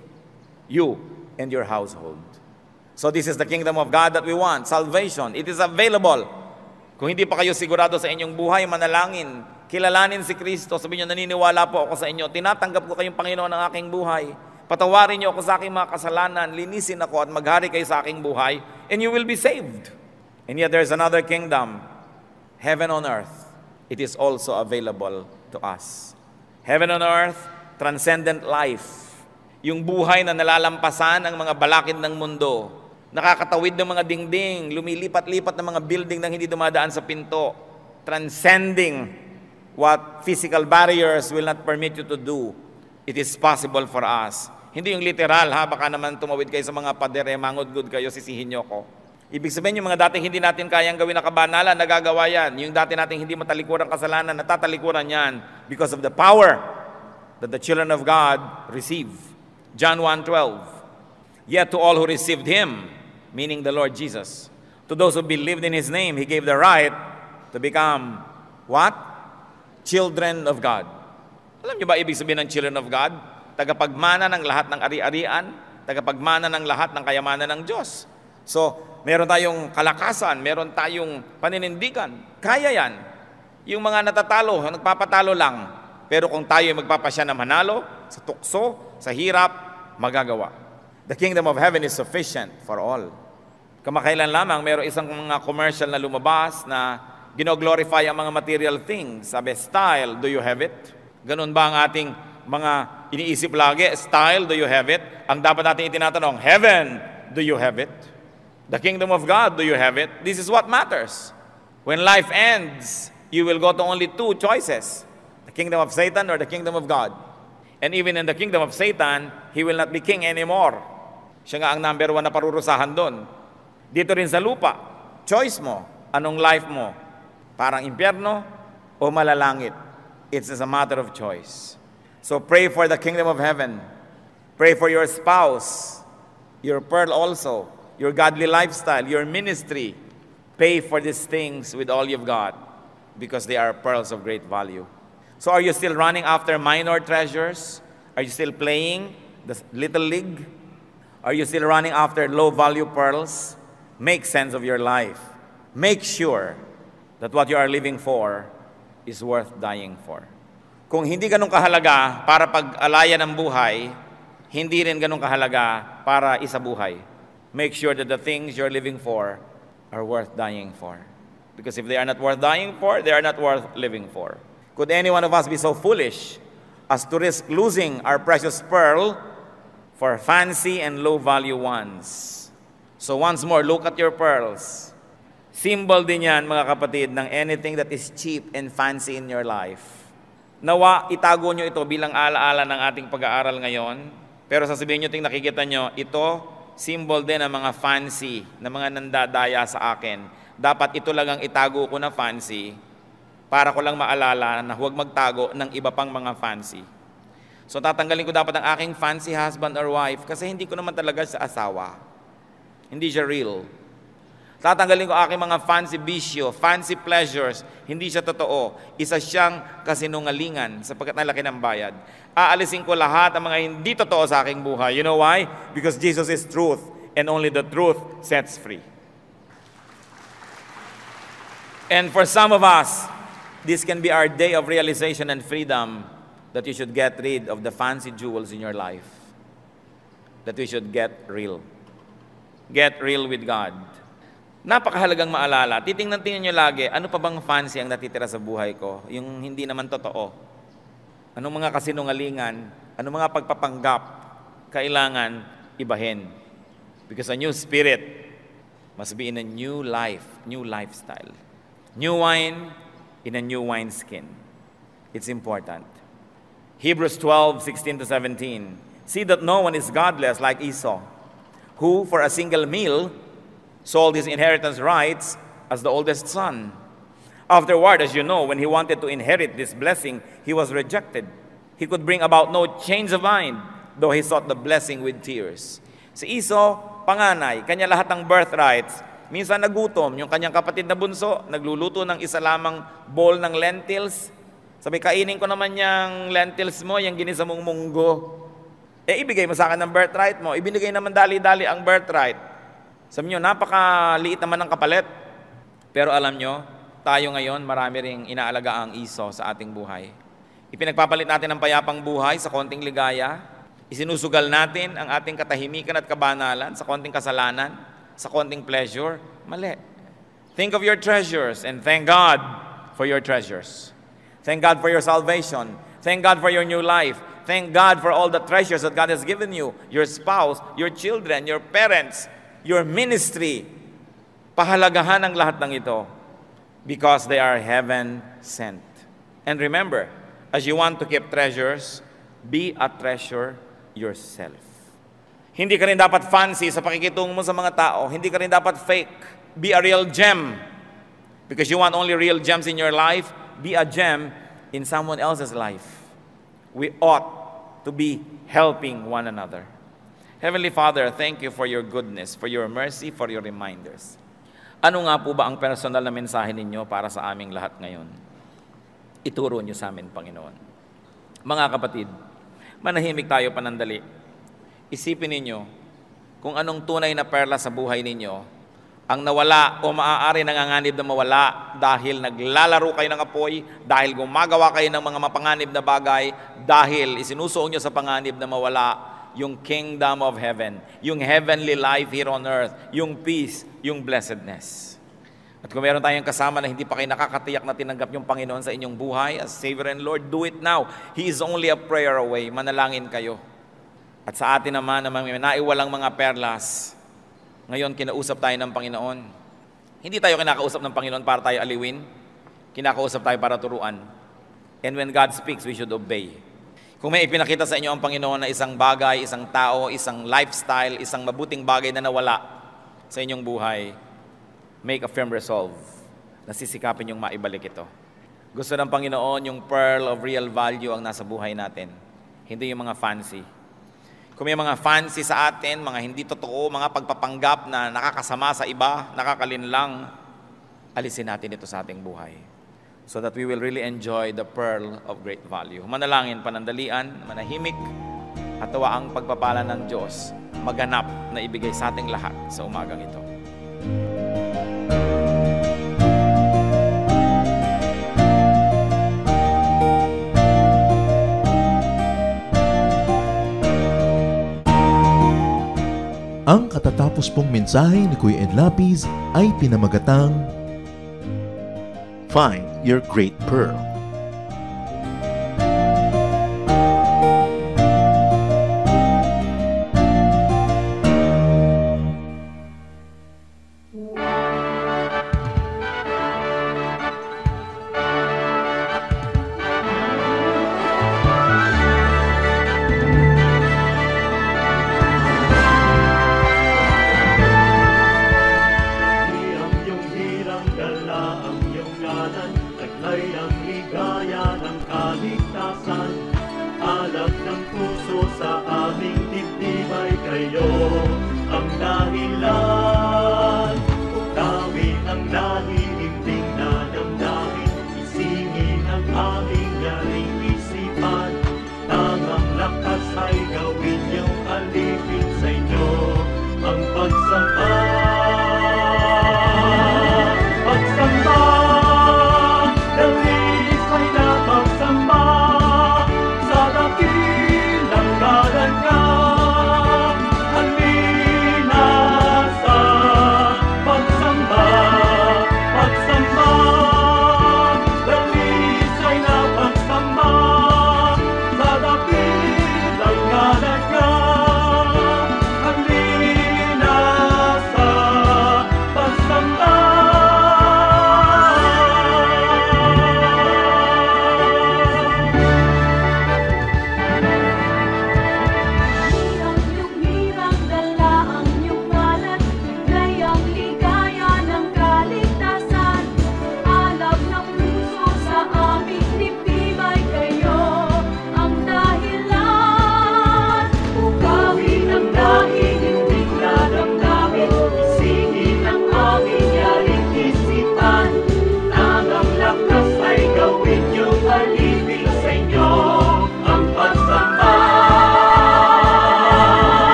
you and your household. So this is the kingdom of God that we want, salvation. It is available. Kung hindi pa kayo sigurado sa inyong buhay, manalangin, kilalanin si Kristo, sabihin niyo, naniniwala po ako sa inyo, tinatanggap ko kayong Panginoon ng aking buhay, patawarin niyo ako sa aking mga kasalanan, linisin ako at maghari kayo sa aking buhay, and you will be saved. And yet there's another kingdom. heaven on earth, it is also available to us. Heaven on earth, transcendent life. Yung buhay na nalalampasan ang mga balakid ng mundo. Nakakatawid ng mga dingding, lumilipat-lipat ng mga building nang hindi dumadaan sa pinto. Transcending what physical barriers will not permit you to do. It is possible for us. Hindi yung literal, baka naman tumawid kayo sa mga pader, mangod-good kayo, sisihin nyo ko. Ibig sabihin, yung mga dating hindi natin kayang gawin na kabanalan, nagagawa yan. Yung dati nating hindi matalikuran kasalanan, natatalikuran yan because of the power that the children of God receive. John 1:12. Yet to all who received Him, meaning the Lord Jesus, to those who believed in His name, He gave the right to become what? Children of God. Alam niyo ba ibig sabihin ng children of God? Tagapagmana ng lahat ng ari-arian, tagapagmana ng lahat ng kayamanan ng Diyos. So, meron tayong kalakasan, meron tayong paninindigan. Kaya yan. Yung mga natatalo, nagpapatalo lang. Pero kung tayo ay magpapasya na manalo, sa tukso, sa hirap, magagawa. The kingdom of heaven is sufficient for all. Kamakailan lamang, meron isang mga commercial na lumabas na gino-glorify ang mga material things. Sabi, style, do you have it? Ganun ba ang ating mga iniisip lagi? Style, do you have it? Ang dapat natin itinatanong, heaven, do you have it? The kingdom of God, do you have it? This is what matters. When life ends, you will go to only two choices. The kingdom of Satan or the kingdom of God. And even in the kingdom of Satan, he will not be king anymore. Siya nga ang number 1 na parurusahan doon. Dito rin sa lupa, choice mo, anong life mo? Parang impyerno o malalangit? It's a matter of choice. So pray for the kingdom of heaven. Pray for your spouse, your pearl also, your godly lifestyle, your ministry. Pay for these things with all you've got because they are pearls of great value. So are you still running after minor treasures? Are you still playing the little league? Are you still running after low-value pearls? Make sense of your life. Make sure that what you are living for is worth dying for. Kung hindi ganun kahalaga para pag-alaya ng buhay, hindi rin ganun kahalaga para isabuhay. Make sure that the things you're living for are worth dying for. Because if they are not worth dying for, they are not worth living for. Could any one of us be so foolish as to risk losing our precious pearl for fancy and low-value ones? So once more, look at your pearls. Symbol din yan, mga kapatid, ng anything that is cheap and fancy in your life. Nawa, itago nyo ito bilang alaala ng ating pag-aaral ngayon. Pero sasabihin nyo ting nakikita nyo, ito, symbol din ng mga fancy, ng mga nandadaya sa akin. Dapat ito lang ang itago ko na fancy para ko lang maalala na huwag magtago ng iba pang mga fancy. So tatanggalin ko dapat ang aking fancy husband or wife kasi hindi ko naman talaga sa asawa. Hindi siya real. Tatanggalin ko aking mga fancy bisyo, fancy pleasures, hindi siya totoo. Isa siyang kasinungalingan sapagkat nalaki ng bayad. Aalisin ko lahat ang mga hindi totoo sa aking buhay. You know why? Because Jesus is truth and only the truth sets free. And for some of us, this can be our day of realization and freedom that you should get rid of the fancy jewels in your life. That we should get real. Get real with God. Napakahalagang maalala. Titingnan-tingnan nyo lagi, ano pa bang fancy ang natitira sa buhay ko? Yung hindi naman totoo. Anong mga kasinungalingan? Anong mga pagpapanggap? Kailangan ibahin. Because a new spirit must be in a new life, new lifestyle. New wine in a new wineskin. It's important. Hebrews 12:16-17. See that no one is godless like Esau, who for a single meal sold his inheritance rights as the oldest son. Afterward, as you know, when he wanted to inherit this blessing, he was rejected. He could bring about no change of mind, though he sought the blessing with tears. Si Esau, panganay, kanya lahat ng birthrights. Minsan nagutom, yung kanyang kapatid na bunso, nagluluto ng isa lamang bowl ng lentils. Sabi, kainin ko naman yung lentils mo, yung ginisa mong munggo. Ibigay mo sa akin ng birthright mo. Ibinigay naman dali-dali ang birthright. Sabi nyo, napakaliit naman ng kapalit. Pero alam nyo, tayo ngayon, marami ring inaalaga ang Esau sa ating buhay. Ipinagpapalit natin ang payapang buhay sa konting ligaya. Isinusugal natin ang ating katahimikan at kabanalan sa konting kasalanan, sa konting pleasure. Mali. Think of your treasures and thank God for your treasures. Thank God for your salvation. Thank God for your new life. Thank God for all the treasures that God has given you. Your spouse, your children, your parents, your ministry. Pahalagahan ang lahat ng ito because they are heaven sent. And remember, as you want to keep treasures, be a treasure yourself. Hindi ka rin dapat fancy sa pakikitungo mo sa mga tao. Hindi ka rin dapat fake. Be a real gem. Because you want only real gems in your life, be a gem in someone else's life. We ought to be helping one another. Heavenly Father, thank you for your goodness, for your mercy, for your reminders. Ano nga po ba ang personal na mensahe ninyo para sa aming lahat ngayon? Ituro niyo sa amin, Panginoon. Mga kapatid, manahimik tayo panandali. Isipin ninyo kung anong tunay na perla sa buhay ninyo ang nawala o maaari nanganganib na mawala dahil naglalaro kayo ng apoy, dahil gumagawa kayo ng mga mapanganib na bagay, dahil isinusuong nyo sa panganib na mawala yung kingdom of heaven, yung heavenly life here on earth, yung peace, yung blessedness. At kung meron tayong kasama na hindi pa kayo nakakatiyak na tinanggap yung Panginoon sa inyong buhay as Savior and Lord, do it now. He is only a prayer away. Manalangin kayo. At sa atin naman na may naiwalang mga perlas, ngayon, kinausap tayo ng Panginoon. Hindi tayo kinakausap ng Panginoon para tayo aliwin. Kinakausap tayo para turuan. And when God speaks, we should obey. Kung may ipinakita sa inyo ang Panginoon na isang bagay, isang tao, isang lifestyle, isang mabuting bagay na nawala sa inyong buhay, make a firm resolve na sisikapin yung maibalik ito. Gusto ng Panginoon yung pearl of real value ang nasa buhay natin. Hindi yung mga fancy. Kung may mga fancy sa atin, mga hindi totoo, mga pagpapanggap na nakakasama sa iba, nakakalinlang, alisin natin ito sa ating buhay so that we will really enjoy the pearl of great value. Manalangin, panandalian, manahimik, at tawa ang pagpapala ng Diyos maganap na ibigay sa ating lahat sa umagang ito.
Ang katatapos pong mensahe ni Kuya Ed Lapis ay pinamagatang
Find your great pearl.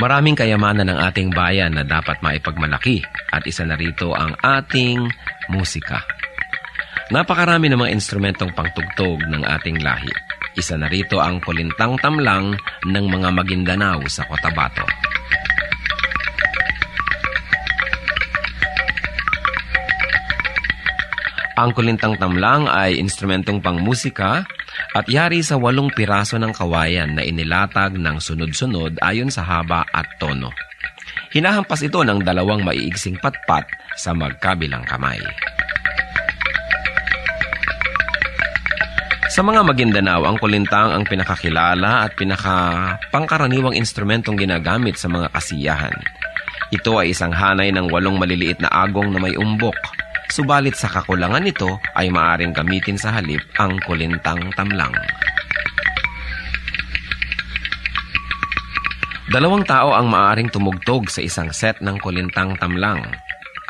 Maraming kayamanan ng ating bayan na dapat maipagmalaki at isa na rito ang ating musika. Napakarami ng mga instrumentong pangtugtog ng ating lahi. Isa na rito ang kulintang tamlang ng mga Maguindanao sa Cotabato. Ang kulintang tamlang ay instrumentong pangmusika at yari sa 8 piraso ng kawayan na inilatag ng sunod-sunod ayon sa haba at tono. Hinahampas ito ng 2 maiigsing patpat sa magkabilang kamay. Sa mga Maguindanao, ang kulintang ang pinakakilala at pinakapangkaraniwang instrumentong ginagamit sa mga kasiyahan. Ito ay isang hanay ng 8 maliliit na agong na may umbok. Subalit sa kakulangan nito ay maaring gamitin sa halip ang kulintang tamlang. 2 tao ang maaring tumugtog sa isang set ng kulintang tamlang.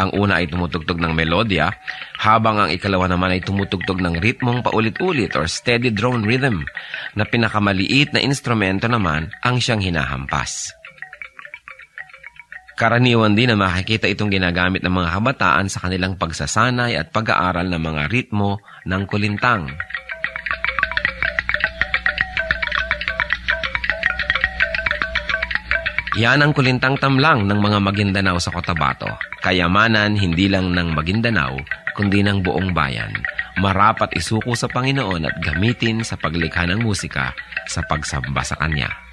Ang una ay tumutugtog ng melodya, habang ang ikalawa naman ay tumutugtog ng ritmong paulit-ulit or steady drone rhythm, na pinakamaliit na instrumento naman ang siyang hinahampas. Karaniwan din na makikita itong ginagamit ng mga kabataan sa kanilang pagsasanay at pag-aaral ng mga ritmo ng kulintang. Yan ang kulintang tamlang ng mga Maguindanao sa Cotabato. Kayamanan hindi lang ng Maguindanao, kundi ng buong bayan. Marapat isuko sa Panginoon at gamitin sa paglikha ng musika sa pagsamba sa Kanya.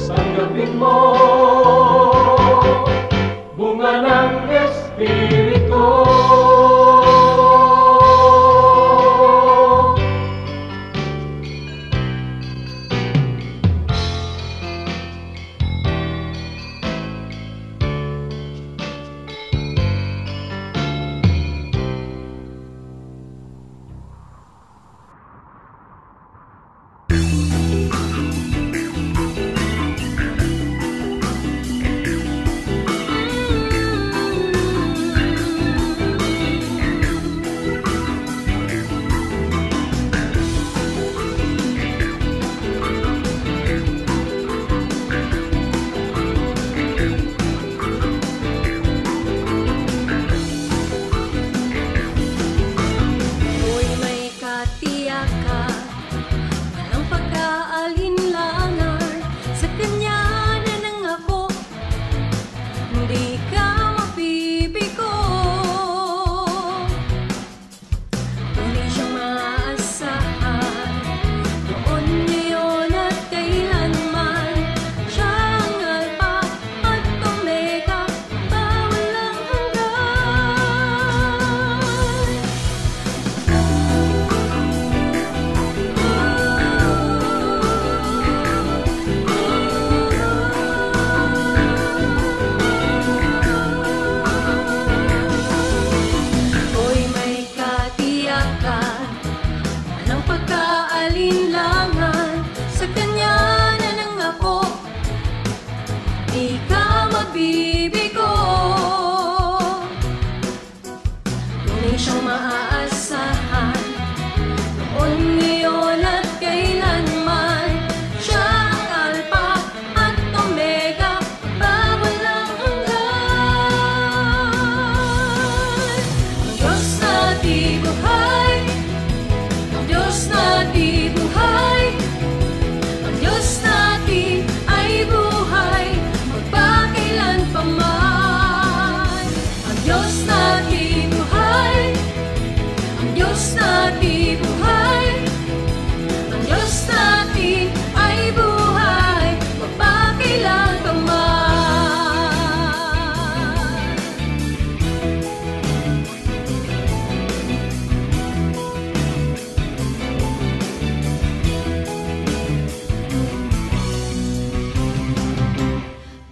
Tanggapin mo di ka mabibigo. Tunay siyang maaasahan, noon, ngayon at kailanman. Siya ang Alpha at Omega, walang Ako'y may katiyakan, walang pagkaalinlangan. Sa Kanya na nangako, di ka mabibigo. Tunay siyang maaasahan, noon, ngayon at kailanman. Siya ang Alpha at Omega, walang hanggan. Ang Diyos na di buhay, ang Diyos na di buhay, ang Diyos natin ay buhay, magpakailanpaman. Ang Diyos na di buhay, ang Diyos na di buhay, ang Diyos natin ay buhay, magpakailanpaman.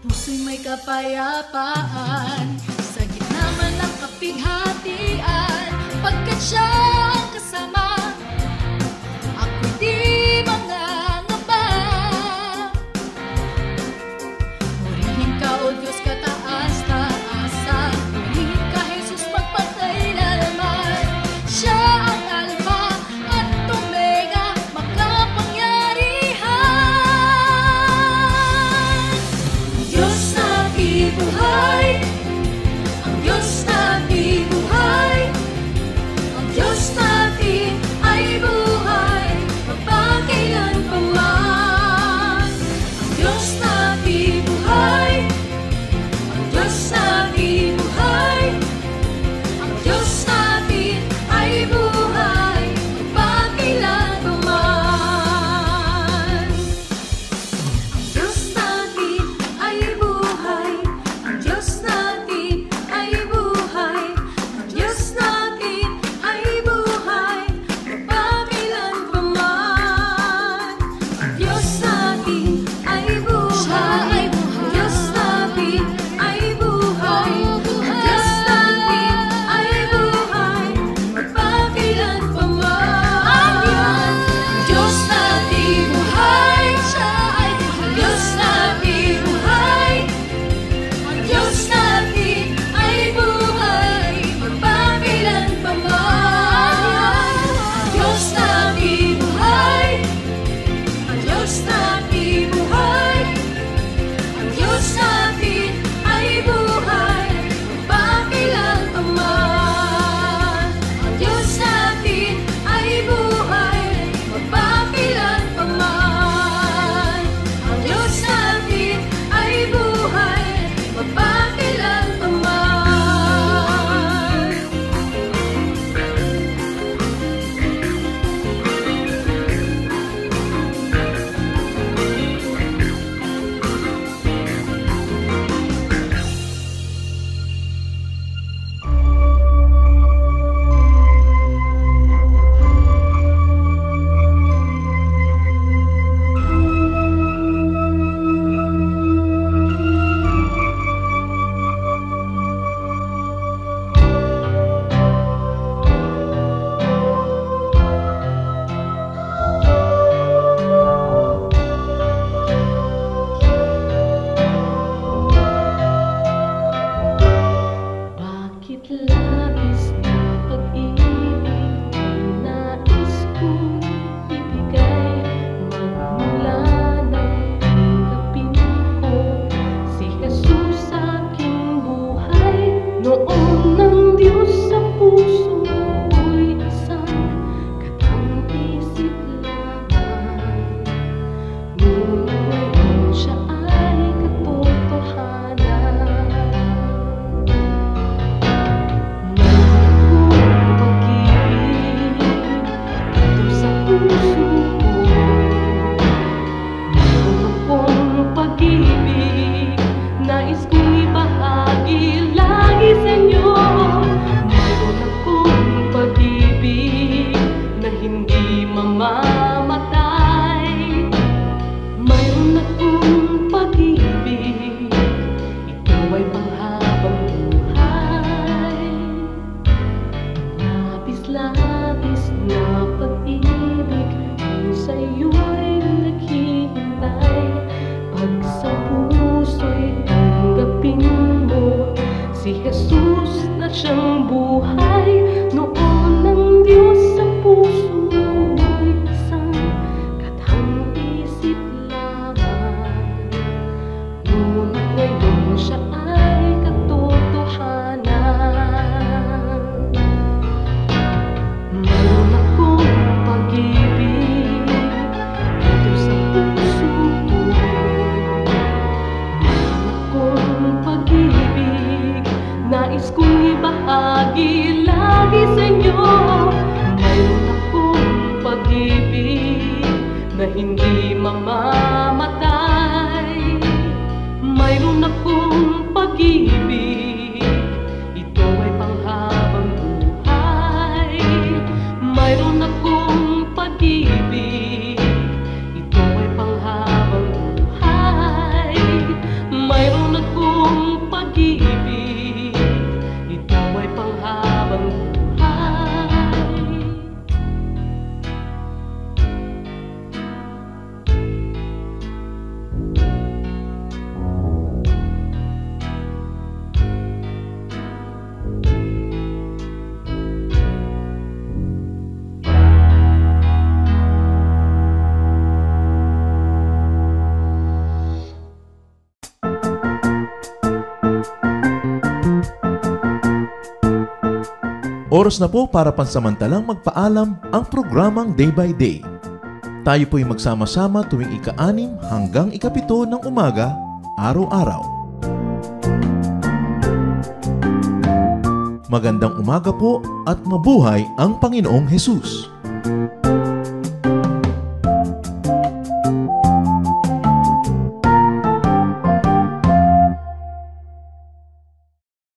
Puso'y may kapayapaan, sa gitna man ng kapighatian. Pagkat siya ang kasama, ako'y di mangangamba. Purihin ka, O Diyos, kataas-taasan. Purihin ka, Jesus, magpakailanman. Siya ang Alpha at Omega, makapangyarihan. Ang Diyos na di buhay, ang Diyos na di buhay, ang Diyos natin ay buhay, magpakailanpaman. Ang Diyos na di buhay, ang Diyos na di buhay, ang Diyos natin ay buhay, magpakailanpaman. Ang Diyos natin ay buhay, ang Diyos natin ay buhay, ang Diyos natin ay buhay, magpakailanpaman. Ang Diyos natin ay buhay, ang Diyos natin ay buhay, ang Diyos natin ay buhay, magpakailanpaman. Ang Diyos natin buhay, siya ay buhay. Ang Diyos natin buhay, ang Diyos natin ay buhay, magpakailanpaman. Ang Diyos natin buhay, ang Diyos natin buhay, ang Diyos natin ay buhay, magpakailanpaman. Ang Diyos natin ay buhay, magpakailanpaman. Ang Diyos natin ay buhay, magpakailanpaman. Siya ay katotohanan. Si Jesus na siyang buhay, noon ng Diyos sa puso, isang katang isip lamang. Ngunit ngayon siya ay katotohanan. Mayroon akong pag-ibig dito sa puso ko. Mayroon akong pag-ibig, nais kong ibahagi lagi sa inyo. Mayroon akong pag-ibig na hindi mamamatay. Mayroon akong pag-ibig, ito ay panghabang buhay. Mayroon akong pag-ibig, ito ay panghabang buhay. Mayroon akong pag-ibig, ito ay panghabang buhay.
Oras na po para pansamantalang magpaalam ang programang Day by Day. Tayo po'y magsama-sama tuwing ika-6 hanggang ika-7 ng umaga, araw-araw. Magandang umaga po at mabuhay ang Panginoong Hesus!